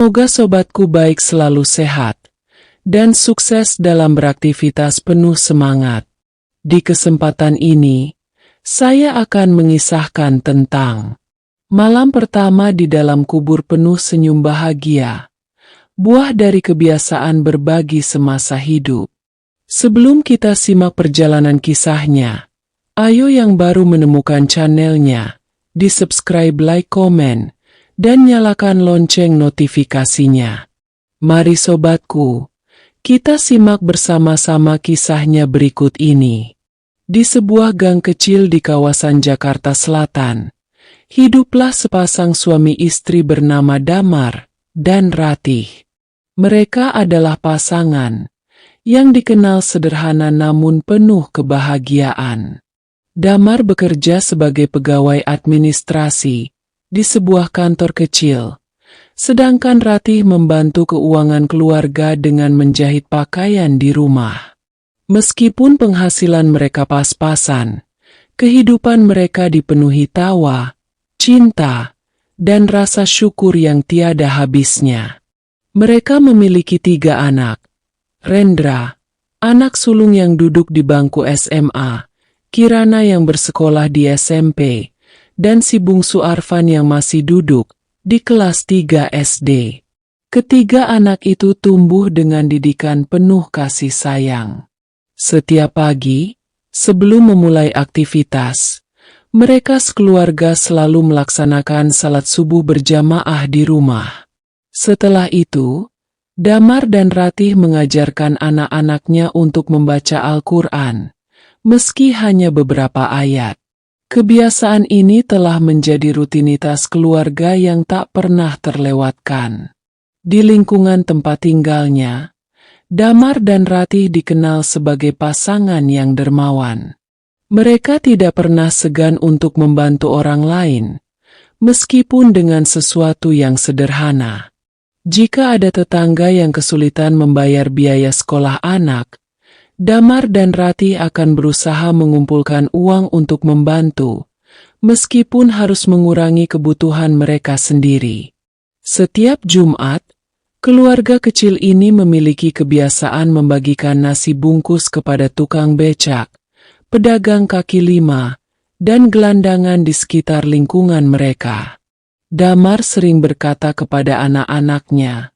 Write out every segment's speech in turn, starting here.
Semoga sobatku baik selalu sehat dan sukses dalam beraktivitas penuh semangat. Di kesempatan ini, saya akan mengisahkan tentang malam pertama di dalam kubur penuh senyum bahagia, buah dari kebiasaan berbagi semasa hidup. Sebelum kita simak perjalanan kisahnya, ayo yang baru menemukan channelnya, di-subscribe, like, komen, dan nyalakan lonceng notifikasinya. Mari sobatku, kita simak bersama-sama kisahnya berikut ini. Di sebuah gang kecil di kawasan Jakarta Selatan, hiduplah sepasang suami istri bernama Damar dan Ratih. Mereka adalah pasangan yang dikenal sederhana namun penuh kebahagiaan. Damar bekerja sebagai pegawai administrasi di sebuah kantor kecil, sedangkan Ratih membantu keuangan keluarga dengan menjahit pakaian di rumah. Meskipun penghasilan mereka pas-pasan, kehidupan mereka dipenuhi tawa, cinta, dan rasa syukur yang tiada habisnya. Mereka memiliki 3 anak: Rendra, anak sulung yang duduk di bangku SMA, Kirana yang bersekolah di SMP, dan si bungsu Arfan yang masih duduk di kelas 3 SD. Ketiga anak itu tumbuh dengan didikan penuh kasih sayang. Setiap pagi, sebelum memulai aktivitas, mereka sekeluarga selalu melaksanakan salat subuh berjamaah di rumah. Setelah itu, Damar dan Ratih mengajarkan anak-anaknya untuk membaca Al-Quran, meski hanya beberapa ayat. Kebiasaan ini telah menjadi rutinitas keluarga yang tak pernah terlewatkan. Di lingkungan tempat tinggalnya, Damar dan Ratih dikenal sebagai pasangan yang dermawan. Mereka tidak pernah segan untuk membantu orang lain, meskipun dengan sesuatu yang sederhana. Jika ada tetangga yang kesulitan membayar biaya sekolah anak, Damar dan Ratih akan berusaha mengumpulkan uang untuk membantu, meskipun harus mengurangi kebutuhan mereka sendiri. Setiap Jumat, keluarga kecil ini memiliki kebiasaan membagikan nasi bungkus kepada tukang becak, pedagang kaki lima, dan gelandangan di sekitar lingkungan mereka. Damar sering berkata kepada anak-anaknya,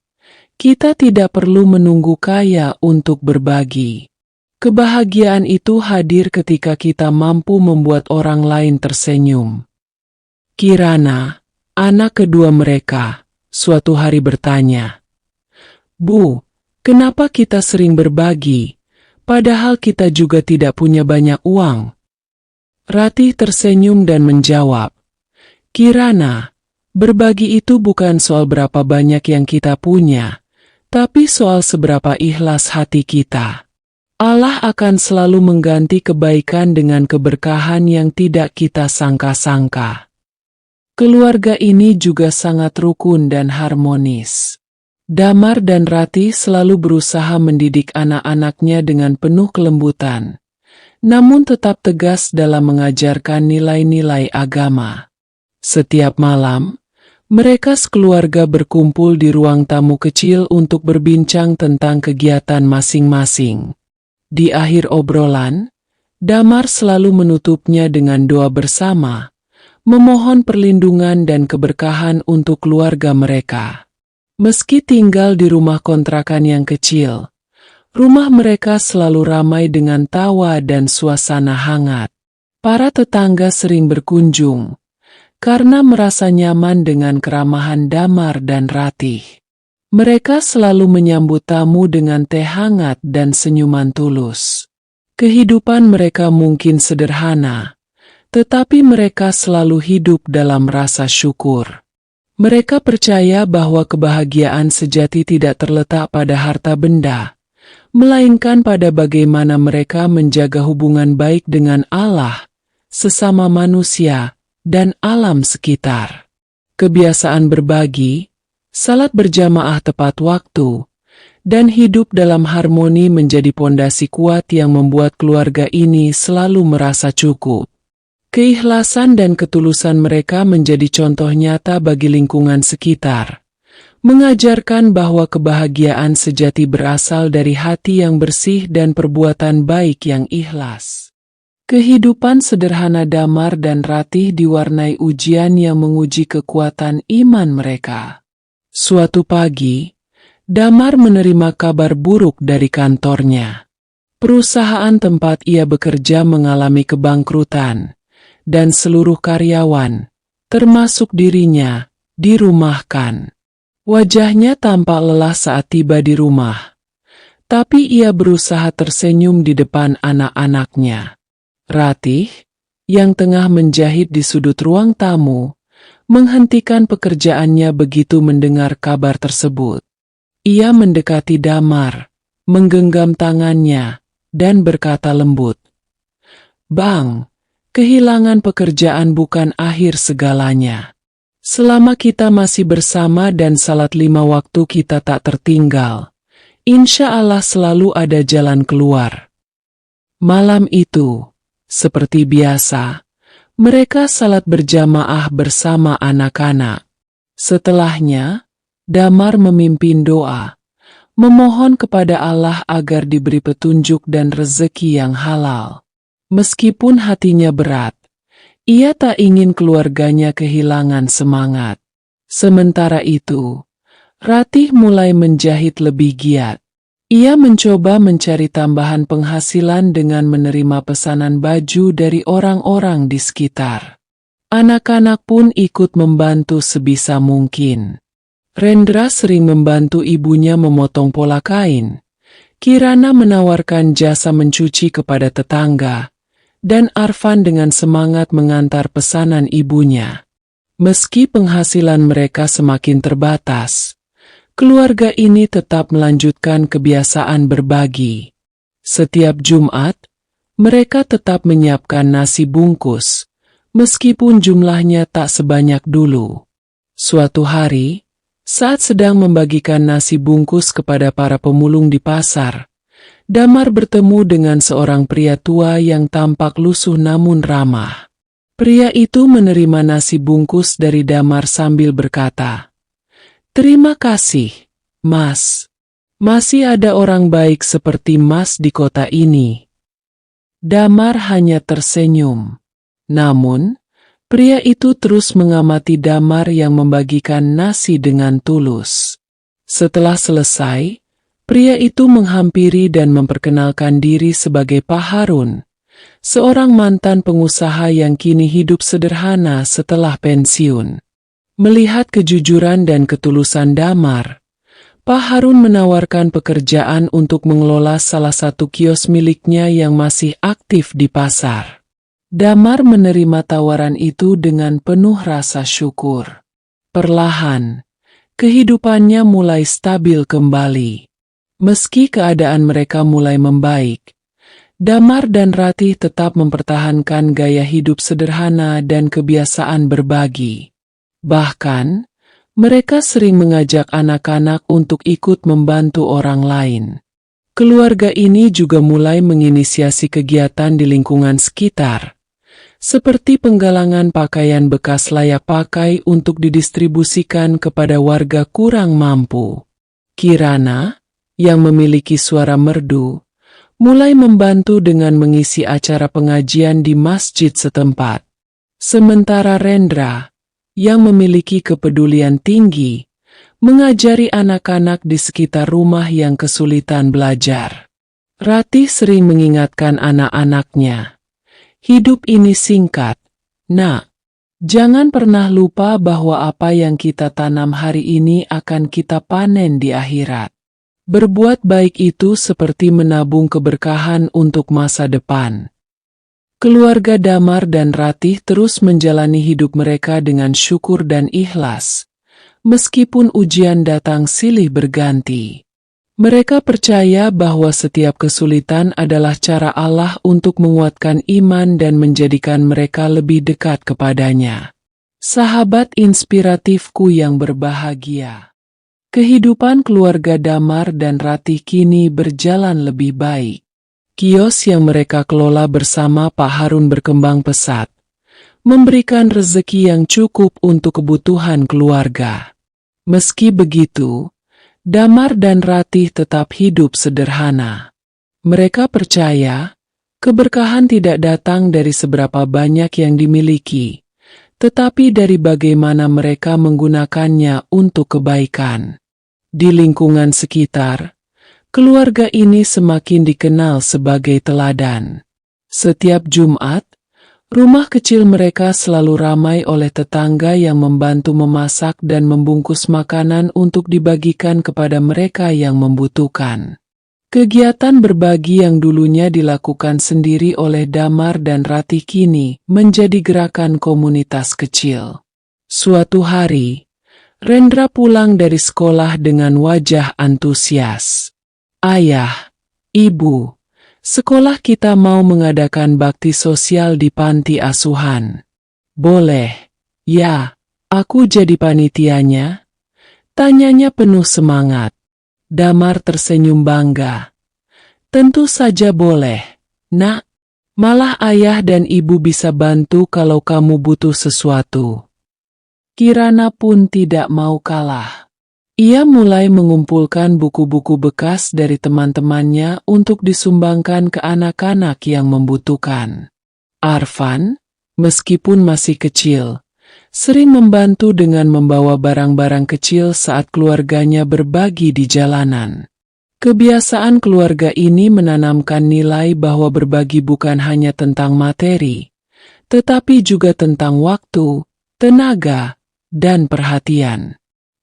"Kita tidak perlu menunggu kaya untuk berbagi. Kebahagiaan itu hadir ketika kita mampu membuat orang lain tersenyum." Kirana, anak kedua mereka, suatu hari bertanya, "Bu, kenapa kita sering berbagi, padahal kita juga tidak punya banyak uang?" Ratih tersenyum dan menjawab, "Kirana, berbagi itu bukan soal berapa banyak yang kita punya, tapi soal seberapa ikhlas hati kita. Allah akan selalu mengganti kebaikan dengan keberkahan yang tidak kita sangka-sangka." Keluarga ini juga sangat rukun dan harmonis. Damar dan Ratih selalu berusaha mendidik anak-anaknya dengan penuh kelembutan, namun tetap tegas dalam mengajarkan nilai-nilai agama. Setiap malam, mereka sekeluarga berkumpul di ruang tamu kecil untuk berbincang tentang kegiatan masing-masing. Di akhir obrolan, Damar selalu menutupnya dengan doa bersama, memohon perlindungan dan keberkahan untuk keluarga mereka. Meski tinggal di rumah kontrakan yang kecil, rumah mereka selalu ramai dengan tawa dan suasana hangat. Para tetangga sering berkunjung, karena merasa nyaman dengan keramahan Damar dan Ratih. Mereka selalu menyambut tamu dengan teh hangat dan senyuman tulus. Kehidupan mereka mungkin sederhana, tetapi mereka selalu hidup dalam rasa syukur. Mereka percaya bahwa kebahagiaan sejati tidak terletak pada harta benda, melainkan pada bagaimana mereka menjaga hubungan baik dengan Allah, sesama manusia, dan alam sekitar. Kebiasaan berbagi, salat berjamaah tepat waktu, dan hidup dalam harmoni menjadi pondasi kuat yang membuat keluarga ini selalu merasa cukup. Keikhlasan dan ketulusan mereka menjadi contoh nyata bagi lingkungan sekitar, mengajarkan bahwa kebahagiaan sejati berasal dari hati yang bersih dan perbuatan baik yang ikhlas. Kehidupan sederhana Damar dan Ratih diwarnai ujian yang menguji kekuatan iman mereka. Suatu pagi, Damar menerima kabar buruk dari kantornya. Perusahaan tempat ia bekerja mengalami kebangkrutan, dan seluruh karyawan, termasuk dirinya, dirumahkan. Wajahnya tampak lelah saat tiba di rumah, tapi ia berusaha tersenyum di depan anak-anaknya. Ratih, yang tengah menjahit di sudut ruang tamu, menghentikan pekerjaannya begitu mendengar kabar tersebut. Ia mendekati Damar, menggenggam tangannya, dan berkata lembut, "Bang, kehilangan pekerjaan bukan akhir segalanya. Selama kita masih bersama dan salat 5 waktu kita tak tertinggal, insya Allah selalu ada jalan keluar." Malam itu, seperti biasa, mereka salat berjamaah bersama anak-anak. Setelahnya, Damar memimpin doa, memohon kepada Allah agar diberi petunjuk dan rezeki yang halal. Meskipun hatinya berat, ia tak ingin keluarganya kehilangan semangat. Sementara itu, Ratih mulai menjahit lebih giat. Ia mencoba mencari tambahan penghasilan dengan menerima pesanan baju dari orang-orang di sekitar. Anak-anak pun ikut membantu sebisa mungkin. Rendra sering membantu ibunya memotong pola kain. Kirana menawarkan jasa mencuci kepada tetangga, dan Arfan dengan semangat mengantar pesanan ibunya. Meski penghasilan mereka semakin terbatas, keluarga ini tetap melanjutkan kebiasaan berbagi. Setiap Jumat, mereka tetap menyiapkan nasi bungkus, meskipun jumlahnya tak sebanyak dulu. Suatu hari, saat sedang membagikan nasi bungkus kepada para pemulung di pasar, Damar bertemu dengan seorang pria tua yang tampak lusuh namun ramah. Pria itu menerima nasi bungkus dari Damar sambil berkata, "Terima kasih, Mas. Masih ada orang baik seperti Mas di kota ini." Damar hanya tersenyum. Namun, pria itu terus mengamati Damar yang membagikan nasi dengan tulus. Setelah selesai, pria itu menghampiri dan memperkenalkan diri sebagai Pak Harun, seorang mantan pengusaha yang kini hidup sederhana setelah pensiun. Melihat kejujuran dan ketulusan Damar, Pak Harun menawarkan pekerjaan untuk mengelola salah satu kios miliknya yang masih aktif di pasar. Damar menerima tawaran itu dengan penuh rasa syukur. Perlahan, kehidupannya mulai stabil kembali. Meski keadaan mereka mulai membaik, Damar dan Ratih tetap mempertahankan gaya hidup sederhana dan kebiasaan berbagi. Bahkan, mereka sering mengajak anak-anak untuk ikut membantu orang lain. Keluarga ini juga mulai menginisiasi kegiatan di lingkungan sekitar, seperti penggalangan pakaian bekas layak pakai untuk didistribusikan kepada warga kurang mampu. Kirana, yang memiliki suara merdu, mulai membantu dengan mengisi acara pengajian di masjid setempat. Sementara Rendra, yang memiliki kepedulian tinggi, mengajari anak-anak di sekitar rumah yang kesulitan belajar. Ratih sering mengingatkan anak-anaknya, "Hidup ini singkat, Nak. Jangan pernah lupa bahwa apa yang kita tanam hari ini akan kita panen di akhirat." Berbuat baik itu seperti menabung keberkahan untuk masa depan. Keluarga Damar dan Ratih terus menjalani hidup mereka dengan syukur dan ikhlas, meskipun ujian datang silih berganti. Mereka percaya bahwa setiap kesulitan adalah cara Allah untuk menguatkan iman dan menjadikan mereka lebih dekat kepadanya. Sahabat inspiratifku yang berbahagia, kehidupan keluarga Damar dan Ratih kini berjalan lebih baik. Kios yang mereka kelola bersama Pak Harun berkembang pesat, memberikan rezeki yang cukup untuk kebutuhan keluarga. Meski begitu, Damar dan Ratih tetap hidup sederhana. Mereka percaya, keberkahan tidak datang dari seberapa banyak yang dimiliki, tetapi dari bagaimana mereka menggunakannya untuk kebaikan. Di lingkungan sekitar, keluarga ini semakin dikenal sebagai teladan. Setiap Jumat, rumah kecil mereka selalu ramai oleh tetangga yang membantu memasak dan membungkus makanan untuk dibagikan kepada mereka yang membutuhkan. Kegiatan berbagi yang dulunya dilakukan sendiri oleh Damar dan Ratih kini menjadi gerakan komunitas kecil. Suatu hari, Rendra pulang dari sekolah dengan wajah antusias. "Ayah, Ibu, sekolah kita mau mengadakan bakti sosial di panti asuhan. Boleh?" "Ya, aku jadi panitianya?" tanyanya penuh semangat. Damar tersenyum bangga. "Tentu saja boleh, Nak. Malah ayah dan ibu bisa bantu kalau kamu butuh sesuatu." Kirana pun tidak mau kalah. Ia mulai mengumpulkan buku-buku bekas dari teman-temannya untuk disumbangkan ke anak-anak yang membutuhkan. Arfan, meskipun masih kecil, sering membantu dengan membawa barang-barang kecil saat keluarganya berbagi di jalanan. Kebiasaan keluarga ini menanamkan nilai bahwa berbagi bukan hanya tentang materi, tetapi juga tentang waktu, tenaga, dan perhatian.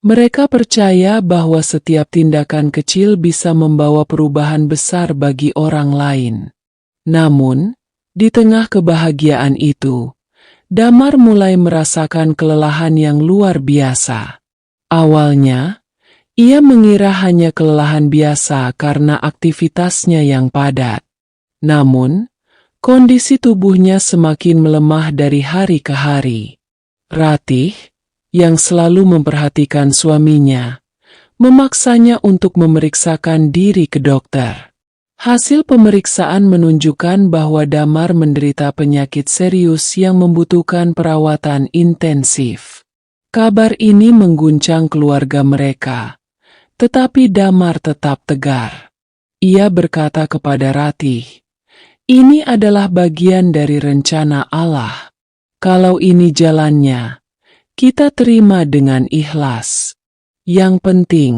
Mereka percaya bahwa setiap tindakan kecil bisa membawa perubahan besar bagi orang lain. Namun, di tengah kebahagiaan itu, Damar mulai merasakan kelelahan yang luar biasa. Awalnya, ia mengira hanya kelelahan biasa karena aktivitasnya yang padat. Namun, kondisi tubuhnya semakin melemah dari hari ke hari. Ratih, yang selalu memperhatikan suaminya, memaksanya untuk memeriksakan diri ke dokter. Hasil pemeriksaan menunjukkan bahwa Damar menderita penyakit serius yang membutuhkan perawatan intensif. Kabar ini mengguncang keluarga mereka, tetapi Damar tetap tegar. Ia berkata kepada Ratih, "Ini adalah bagian dari rencana Allah. Kalau ini jalannya, kita terima dengan ikhlas. Yang penting,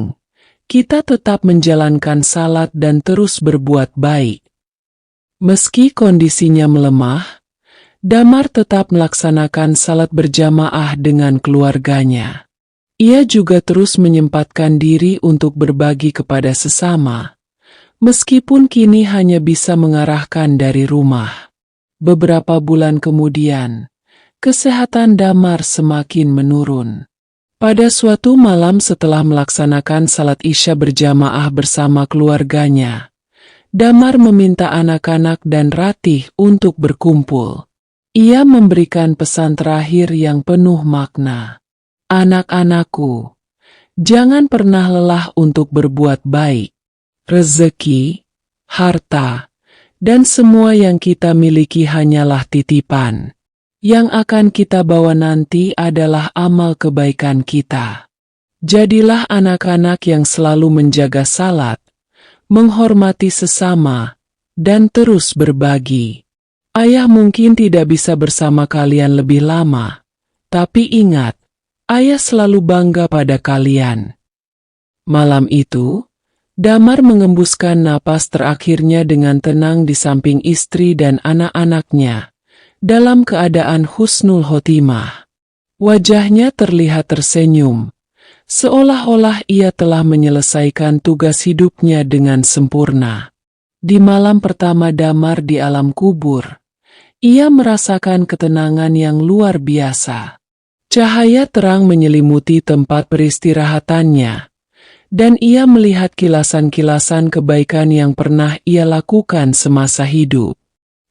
kita tetap menjalankan salat dan terus berbuat baik." Meski kondisinya melemah, Damar tetap melaksanakan salat berjamaah dengan keluarganya. Ia juga terus menyempatkan diri untuk berbagi kepada sesama, meskipun kini hanya bisa mengarahkan dari rumah. Beberapa bulan kemudian, kesehatan Damar semakin menurun. Pada suatu malam setelah melaksanakan salat Isya berjamaah bersama keluarganya, Damar meminta anak-anak dan Ratih untuk berkumpul. Ia memberikan pesan terakhir yang penuh makna. "Anak-anakku, jangan pernah lelah untuk berbuat baik. Rezeki, harta, dan semua yang kita miliki hanyalah titipan. Yang akan kita bawa nanti adalah amal kebaikan kita. Jadilah anak-anak yang selalu menjaga salat, menghormati sesama, dan terus berbagi. Ayah mungkin tidak bisa bersama kalian lebih lama, tapi ingat, ayah selalu bangga pada kalian." Malam itu, Damar mengembuskan napas terakhirnya dengan tenang di samping istri dan anak-anaknya, dalam keadaan husnul khotimah. Wajahnya terlihat tersenyum, seolah-olah ia telah menyelesaikan tugas hidupnya dengan sempurna. Di malam pertama Damar di alam kubur, ia merasakan ketenangan yang luar biasa. Cahaya terang menyelimuti tempat peristirahatannya, dan ia melihat kilasan-kilasan kebaikan yang pernah ia lakukan semasa hidup.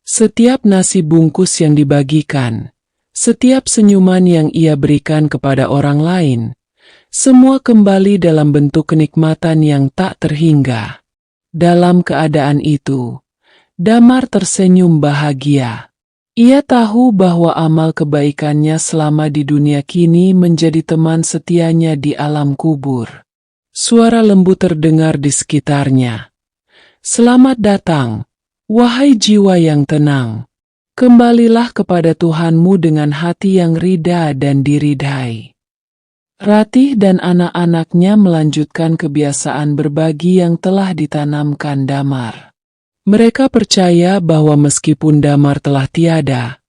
Setiap nasi bungkus yang dibagikan, setiap senyuman yang ia berikan kepada orang lain, semua kembali dalam bentuk kenikmatan yang tak terhingga. Dalam keadaan itu, Damar tersenyum bahagia. Ia tahu bahwa amal kebaikannya selama di dunia kini menjadi teman setianya di alam kubur. Suara lembut terdengar di sekitarnya. Selamat datang, wahai jiwa yang tenang. Kembalilah kepada Tuhanmu dengan hati yang rida dan diridhai. Ratih dan anak-anaknya melanjutkan kebiasaan berbagi yang telah ditanamkan Damar. Mereka percaya bahwa meskipun Damar telah tiada,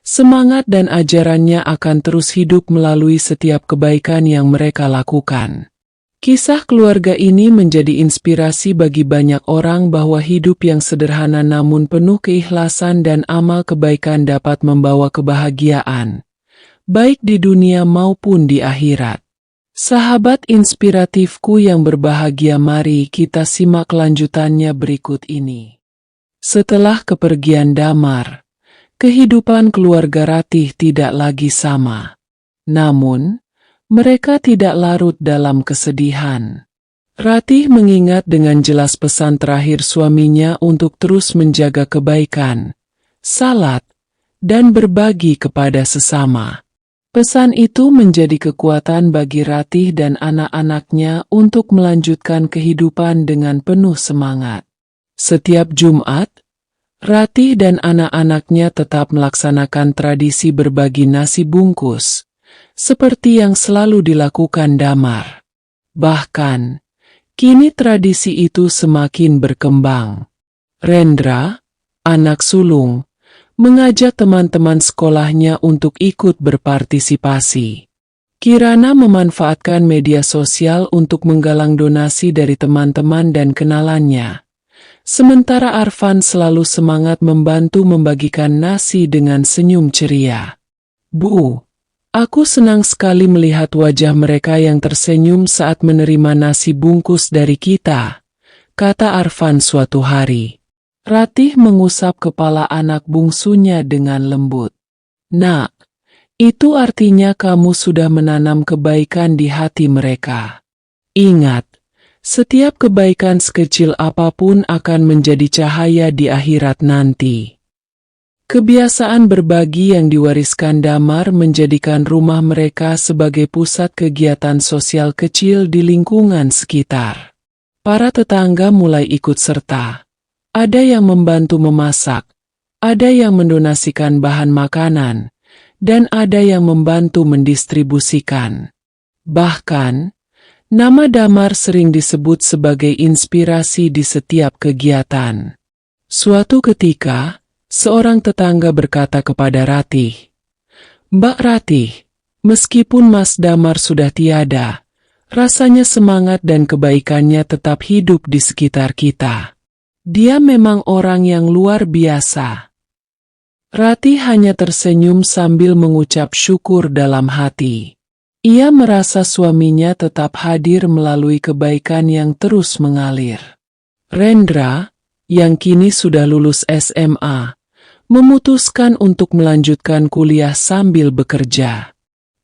semangat dan ajarannya akan terus hidup melalui setiap kebaikan yang mereka lakukan. Kisah keluarga ini menjadi inspirasi bagi banyak orang bahwa hidup yang sederhana namun penuh keikhlasan dan amal kebaikan dapat membawa kebahagiaan, baik di dunia maupun di akhirat. Sahabat inspiratifku yang berbahagia, mari kita simak kelanjutannya berikut ini. Setelah kepergian Damar, kehidupan keluarga Ratih tidak lagi sama. Namun, mereka tidak larut dalam kesedihan. Ratih mengingat dengan jelas pesan terakhir suaminya untuk terus menjaga kebaikan, salat, dan berbagi kepada sesama. Pesan itu menjadi kekuatan bagi Ratih dan anak-anaknya untuk melanjutkan kehidupan dengan penuh semangat. Setiap Jumat, Ratih dan anak-anaknya tetap melaksanakan tradisi berbagi nasi bungkus, seperti yang selalu dilakukan Damar. Bahkan, kini tradisi itu semakin berkembang. Rendra, anak sulung, mengajak teman-teman sekolahnya untuk ikut berpartisipasi. Kirana memanfaatkan media sosial untuk menggalang donasi dari teman-teman dan kenalannya. Sementara Arfan selalu semangat membantu membagikan nasi dengan senyum ceria. Bu, aku senang sekali melihat wajah mereka yang tersenyum saat menerima nasi bungkus dari kita, kata Arfan suatu hari. Ratih mengusap kepala anak bungsunya dengan lembut. Nak, itu artinya kamu sudah menanam kebaikan di hati mereka. Ingat, setiap kebaikan sekecil apapun akan menjadi cahaya di akhirat nanti. Kebiasaan berbagi yang diwariskan Damar menjadikan rumah mereka sebagai pusat kegiatan sosial kecil di lingkungan sekitar. Para tetangga mulai ikut serta. Ada yang membantu memasak, ada yang mendonasikan bahan makanan, dan ada yang membantu mendistribusikan. Bahkan, nama Damar sering disebut sebagai inspirasi di setiap kegiatan. Suatu ketika, seorang tetangga berkata kepada Ratih, "Mbak Ratih, meskipun Mas Damar sudah tiada, rasanya semangat dan kebaikannya tetap hidup di sekitar kita. Dia memang orang yang luar biasa." Ratih hanya tersenyum sambil mengucap syukur dalam hati. Ia merasa suaminya tetap hadir melalui kebaikan yang terus mengalir. Rendra, yang kini sudah lulus SMA, memutuskan untuk melanjutkan kuliah sambil bekerja.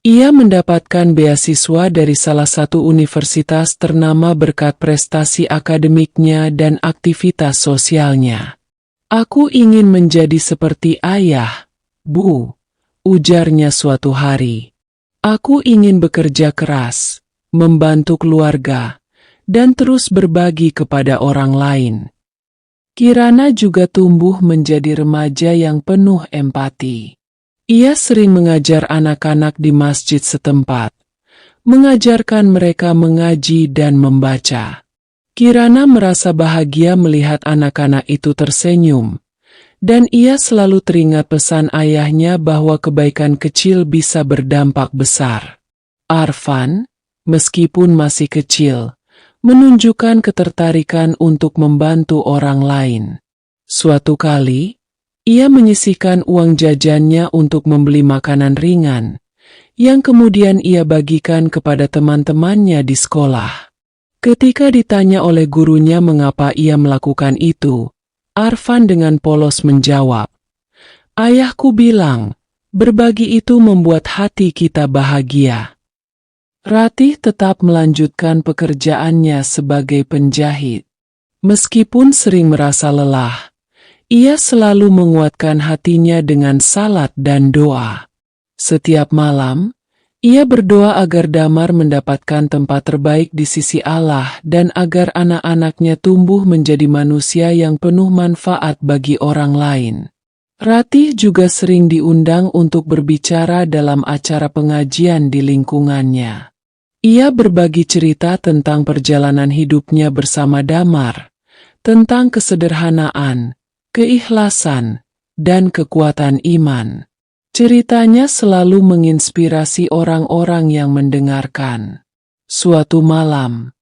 Ia mendapatkan beasiswa dari salah satu universitas ternama berkat prestasi akademiknya dan aktivitas sosialnya. "Aku ingin menjadi seperti ayah, Bu," ujarnya suatu hari. "Aku ingin bekerja keras, membantu keluarga, dan terus berbagi kepada orang lain." Kirana juga tumbuh menjadi remaja yang penuh empati. Ia sering mengajar anak-anak di masjid setempat, mengajarkan mereka mengaji dan membaca. Kirana merasa bahagia melihat anak-anak itu tersenyum, dan ia selalu teringat pesan ayahnya bahwa kebaikan kecil bisa berdampak besar. Arfan, meskipun masih kecil, menunjukkan ketertarikan untuk membantu orang lain. Suatu kali, ia menyisihkan uang jajannya untuk membeli makanan ringan, yang kemudian ia bagikan kepada teman-temannya di sekolah. Ketika ditanya oleh gurunya mengapa ia melakukan itu, Arfan dengan polos menjawab, "Ayahku bilang, berbagi itu membuat hati kita bahagia." Ratih tetap melanjutkan pekerjaannya sebagai penjahit. Meskipun sering merasa lelah, Ia selalu menguatkan hatinya dengan salat dan doa. Setiap malam, ia berdoa agar Damar mendapatkan tempat terbaik di sisi Allah dan agar anak-anaknya tumbuh menjadi manusia yang penuh manfaat bagi orang lain. Ratih juga sering diundang untuk berbicara dalam acara pengajian di lingkungannya. Ia berbagi cerita tentang perjalanan hidupnya bersama Damar, tentang kesederhanaan, keikhlasan, dan kekuatan iman. Ceritanya selalu menginspirasi orang-orang yang mendengarkan. Suatu malam,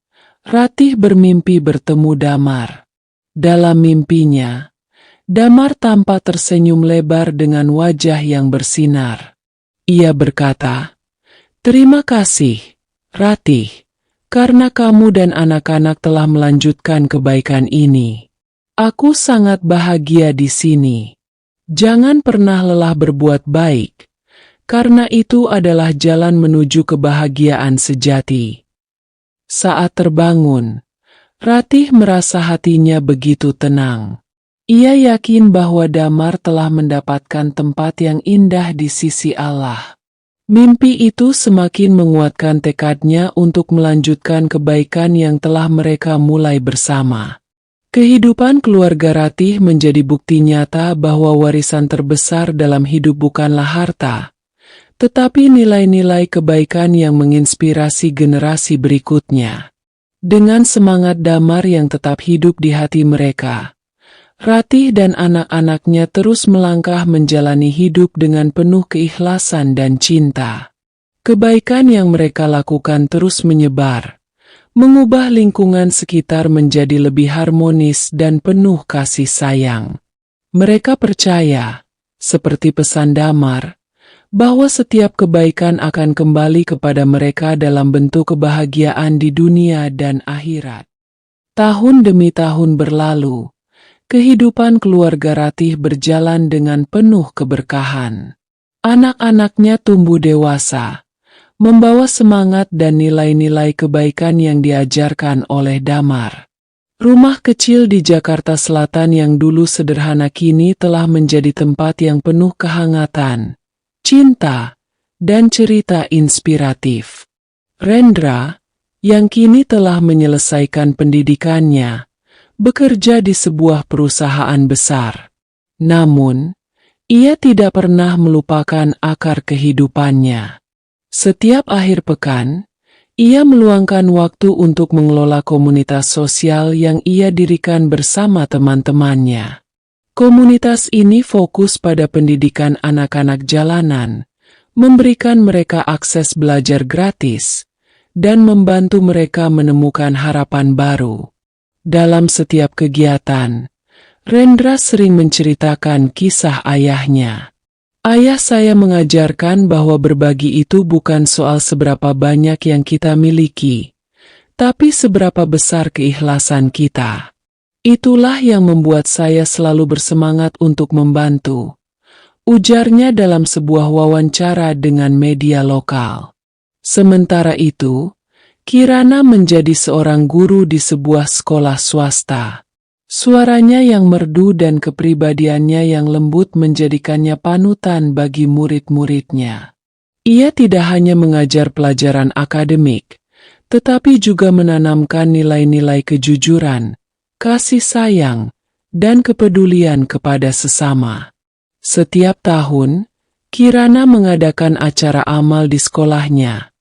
Ratih bermimpi bertemu Damar. Dalam mimpinya, Damar tampak tersenyum lebar dengan wajah yang bersinar. Ia berkata, "Terima kasih, Ratih, karena kamu dan anak-anak telah melanjutkan kebaikan ini. Aku sangat bahagia di sini. Jangan pernah lelah berbuat baik, karena itu adalah jalan menuju kebahagiaan sejati." Saat terbangun, Ratih merasa hatinya begitu tenang. Ia yakin bahwa Damar telah mendapatkan tempat yang indah di sisi Allah. Mimpi itu semakin menguatkan tekadnya untuk melanjutkan kebaikan yang telah mereka mulai bersama. Kehidupan keluarga Ratih menjadi bukti nyata bahwa warisan terbesar dalam hidup bukanlah harta, tetapi nilai-nilai kebaikan yang menginspirasi generasi berikutnya. Dengan semangat Damar yang tetap hidup di hati mereka, Ratih dan anak-anaknya terus melangkah menjalani hidup dengan penuh keikhlasan dan cinta. Kebaikan yang mereka lakukan terus menyebar, mengubah lingkungan sekitar menjadi lebih harmonis dan penuh kasih sayang. Mereka percaya, seperti pesan Damar, bahwa setiap kebaikan akan kembali kepada mereka dalam bentuk kebahagiaan di dunia dan akhirat. Tahun demi tahun berlalu. Kehidupan keluarga Ratih berjalan dengan penuh keberkahan. Anak-anaknya tumbuh dewasa, membawa semangat dan nilai-nilai kebaikan yang diajarkan oleh Damar. Rumah kecil di Jakarta Selatan yang dulu sederhana kini telah menjadi tempat yang penuh kehangatan, cinta, dan cerita inspiratif. Rendra, yang kini telah menyelesaikan pendidikannya, bekerja di sebuah perusahaan besar. Namun, ia tidak pernah melupakan akar kehidupannya. Setiap akhir pekan, ia meluangkan waktu untuk mengelola komunitas sosial yang ia dirikan bersama teman-temannya. Komunitas ini fokus pada pendidikan anak-anak jalanan, memberikan mereka akses belajar gratis, dan membantu mereka menemukan harapan baru. Dalam setiap kegiatan, Rendra sering menceritakan kisah ayahnya. "Ayah saya mengajarkan bahwa berbagi itu bukan soal seberapa banyak yang kita miliki, tapi seberapa besar keikhlasan kita. Itulah yang membuat saya selalu bersemangat untuk membantu," ujarnya dalam sebuah wawancara dengan media lokal. Sementara itu, Kirana menjadi seorang guru di sebuah sekolah swasta. Suaranya yang merdu dan kepribadiannya yang lembut menjadikannya panutan bagi murid-muridnya. Ia tidak hanya mengajar pelajaran akademik, tetapi juga menanamkan nilai-nilai kejujuran, kasih sayang, dan kepedulian kepada sesama. Setiap tahun, Kirana mengadakan acara amal di sekolahnya,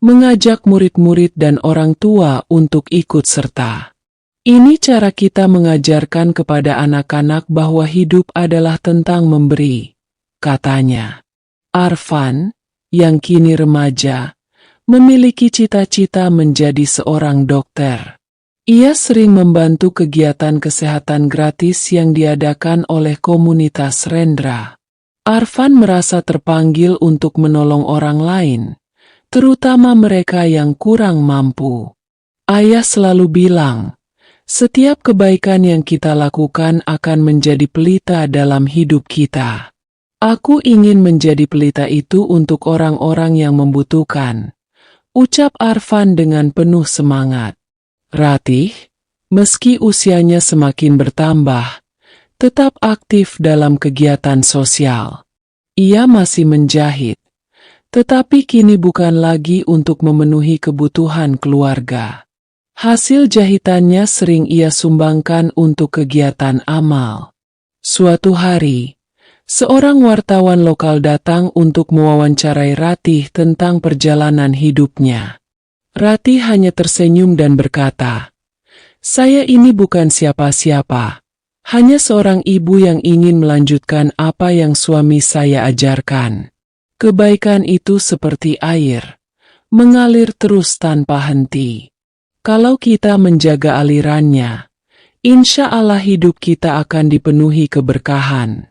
mengajak murid-murid dan orang tua untuk ikut serta. "Ini cara kita mengajarkan kepada anak-anak bahwa hidup adalah tentang memberi," katanya. Arfan, yang kini remaja, memiliki cita-cita menjadi seorang dokter. Ia sering membantu kegiatan kesehatan gratis yang diadakan oleh komunitas Rendra. Arfan merasa terpanggil untuk menolong orang lain, terutama mereka yang kurang mampu. Ayah selalu bilang, setiap kebaikan yang kita lakukan akan menjadi pelita dalam hidup kita. Aku ingin menjadi pelita itu untuk orang-orang yang membutuhkan, ucap Arfan dengan penuh semangat. Ratih, meski usianya semakin bertambah, tetap aktif dalam kegiatan sosial. Ia masih menjahit, tetapi kini bukan lagi untuk memenuhi kebutuhan keluarga. Hasil jahitannya sering ia sumbangkan untuk kegiatan amal. Suatu hari, seorang wartawan lokal datang untuk mewawancarai Ratih tentang perjalanan hidupnya. Ratih hanya tersenyum dan berkata, "Saya ini bukan siapa-siapa, hanya seorang ibu yang ingin melanjutkan apa yang suami saya ajarkan. Kebaikan itu seperti air, mengalir terus tanpa henti. Kalau kita menjaga alirannya, insya Allah hidup kita akan dipenuhi keberkahan."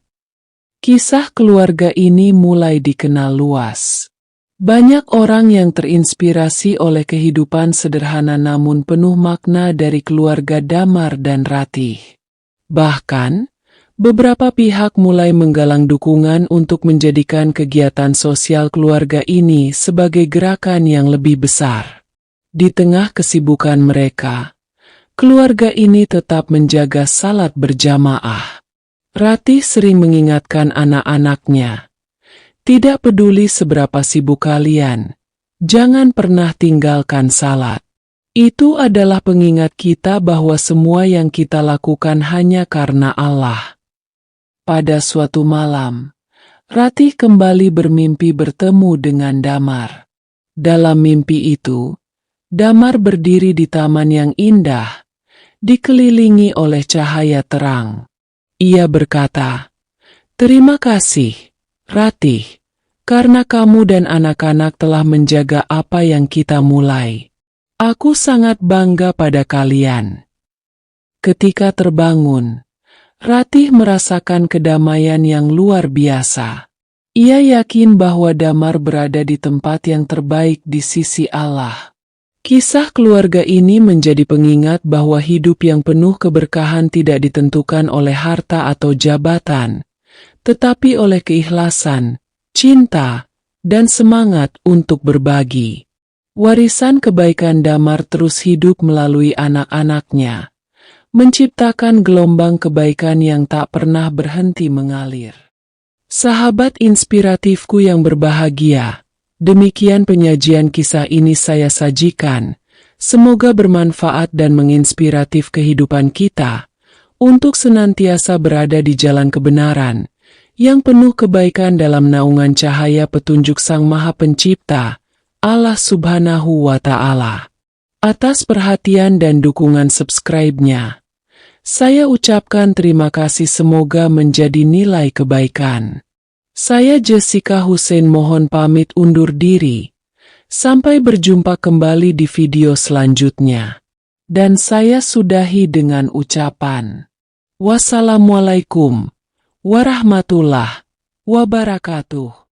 Kisah keluarga ini mulai dikenal luas. Banyak orang yang terinspirasi oleh kehidupan sederhana namun penuh makna dari keluarga Damar dan Ratih. Bahkan, beberapa pihak mulai menggalang dukungan untuk menjadikan kegiatan sosial keluarga ini sebagai gerakan yang lebih besar. Di tengah kesibukan mereka, keluarga ini tetap menjaga salat berjamaah. Ratih sering mengingatkan anak-anaknya, "Tidak peduli seberapa sibuk kalian, jangan pernah tinggalkan salat." Itu adalah pengingat kita bahwa semua yang kita lakukan hanya karena Allah. Pada suatu malam, Ratih kembali bermimpi bertemu dengan Damar. Dalam mimpi itu, Damar berdiri di taman yang indah, dikelilingi oleh cahaya terang. Ia berkata, "Terima kasih, Ratih, karena kamu dan anak-anak telah menjaga apa yang kita mulai. Aku sangat bangga pada kalian." Ketika terbangun, Ratih merasakan kedamaian yang luar biasa. Ia yakin bahwa Damar berada di tempat yang terbaik di sisi Allah. Kisah keluarga ini menjadi pengingat bahwa hidup yang penuh keberkahan tidak ditentukan oleh harta atau jabatan, tetapi oleh keikhlasan, cinta, dan semangat untuk berbagi. Warisan kebaikan Damar terus hidup melalui anak-anaknya, menciptakan gelombang kebaikan yang tak pernah berhenti mengalir. Sahabat inspiratifku yang berbahagia, demikian penyajian kisah ini saya sajikan. Semoga bermanfaat dan menginspiratif kehidupan kita untuk senantiasa berada di jalan kebenaran yang penuh kebaikan dalam naungan cahaya petunjuk Sang Maha Pencipta, Allah Subhanahu wa Ta'ala. Atas perhatian dan dukungan subscribe-nya, saya ucapkan terima kasih, semoga menjadi nilai kebaikan. Saya Jessica Hussein mohon pamit undur diri. Sampai berjumpa kembali di video selanjutnya. Dan saya sudahi dengan ucapan, wassalamualaikum warahmatullahi wabarakatuh.